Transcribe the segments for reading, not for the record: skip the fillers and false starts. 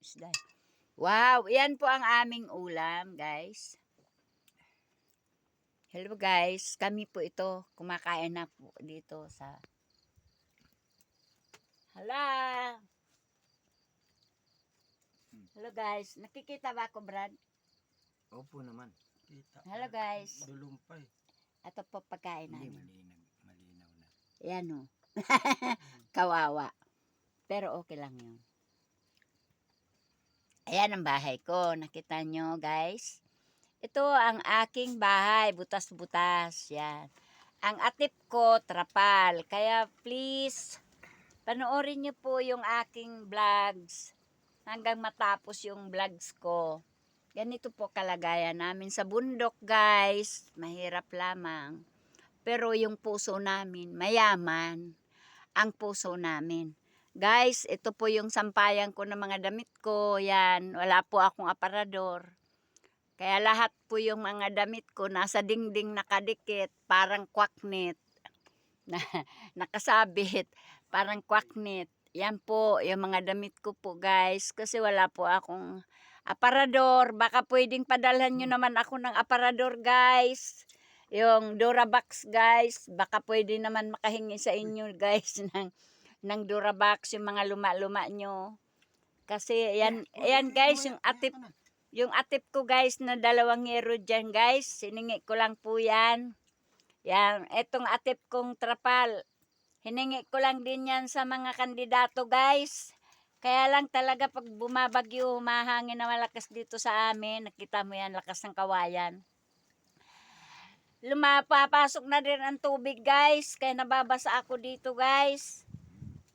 isda. Wow, yan po ang aming ulam, guys. Hello guys, kami po ito, kumakain na po dito sa... Hala! Hello guys, nakikita ba ako, Brad? Opo naman. Kita. Hello guys. Dulumpay. Ito po pagkain Hindi, namin. malinaw na. Yan o. Kawawa. Pero okay lang yun. Ayan ang bahay ko. Nakita nyo guys. Ito ang aking bahay. Butas-butas. Yan. Ang atip ko, trapal. Kaya please, panoorin nyo po yung aking vlogs. Hanggang matapos yung vlogs ko. Ganito po kalagayan namin sa bundok guys. Mahirap lamang. Pero yung puso namin, mayaman. Ang puso namin. Guys, ito po yung sampayan ko ng mga damit ko. Yan, wala po akong aparador. Kaya lahat po yung mga damit ko nasa dingding nakadikit, parang kwaknit. Nakasabit, parang kwaknit. Yan po, yung mga damit ko po guys. Kasi wala po akong aparador. Baka pwedeng padalhan nyo naman ako ng aparador guys. Yung Durabox guys. Baka pwede naman makahingi sa inyo guys ng Durabox, yung mga luma-luma nyo. Kasi yan, ayan guys, yung atip ko guys na 2 yero dyan guys. Siningi ko lang po yan. Yan, etong atip kong trapal. Hiningi ko lang din yan sa mga kandidato guys. Kaya lang talaga pag bumabagyo, humahangin na malakas dito sa amin. Nakita mo yan, lakas ng kawayan. Lumapapasok na din ang tubig guys. Kaya nababasa ako dito guys.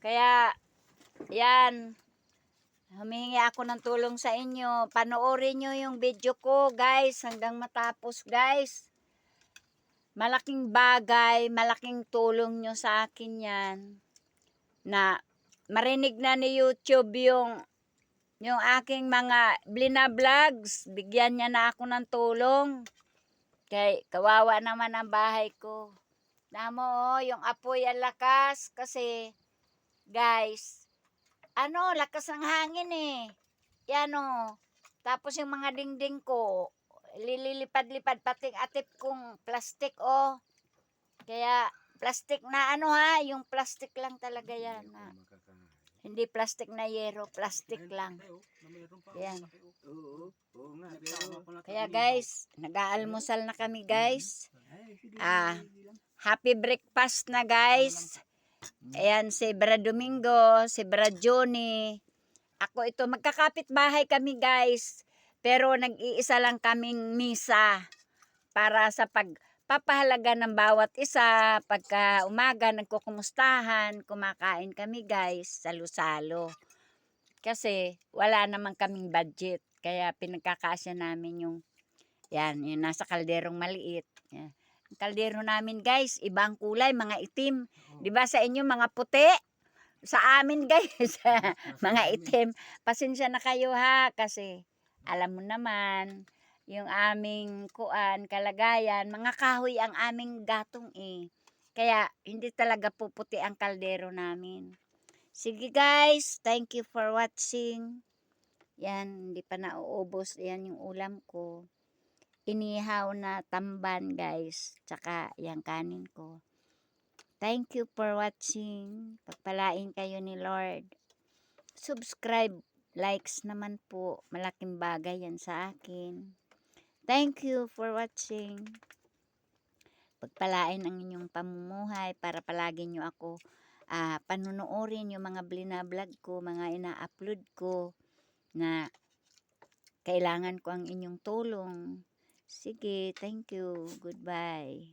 Kaya, yan. Humihingi ako ng tulong sa inyo. Panoorin nyo yung video ko guys hanggang matapos guys. Malaking bagay, malaking tulong nyo sa akin yan. Na marinig na ni YouTube yung aking mga blina-vlogs. Bigyan niya na ako ng tulong. Kay kawawa naman ang bahay ko. Namo, yung apoy ang lakas. Kasi, guys, lakas ng hangin eh. Yan o. Tapos yung mga dingding ko, lilipad-lipad pati atip kong plastic o. Kaya plastic na yung plastic lang talaga yan. Hindi plastic na yero, plastic lang. Yan. Kaya guys, nag-aalmusal na kami guys. Happy breakfast na guys. Ayan si Brad Domingo, si Brad Johnny. Ako ito, magkakapit bahay kami guys. Pero nag-iisa lang kaming misa para sa pagpapahalaga ng bawat isa. Pagka umaga, nagkukumustahan, kumakain kami guys, salo-salo. Kasi wala naman kaming budget. Kaya pinagkakasya namin yung nasa kalderong maliit. Yan. Ang kaldero namin guys, ibang kulay, mga itim. Diba sa inyo mga puti? Sa amin guys, mga itim. Pasensya na kayo ha, kasi alam mo naman, yung aming kalagayan, mga kahoy ang aming gatong eh. Kaya hindi talaga puputi ang kaldero namin. Sige guys, thank you for watching. Yan, hindi pa nauubos. Yan yung ulam ko. Inihaw na tamban guys, tsaka yung kanin ko. Thank you for watching. Pagpalain kayo ni Lord. Subscribe, likes naman po. Malaking bagay yan sa akin. Thank you for watching. Pagpalain ang inyong pamumuhay para palagi nyo ako panunuorin yung mga blina-vlog ko, mga ina-upload ko na kailangan ko ang inyong tulong. Sige, thank you. Goodbye.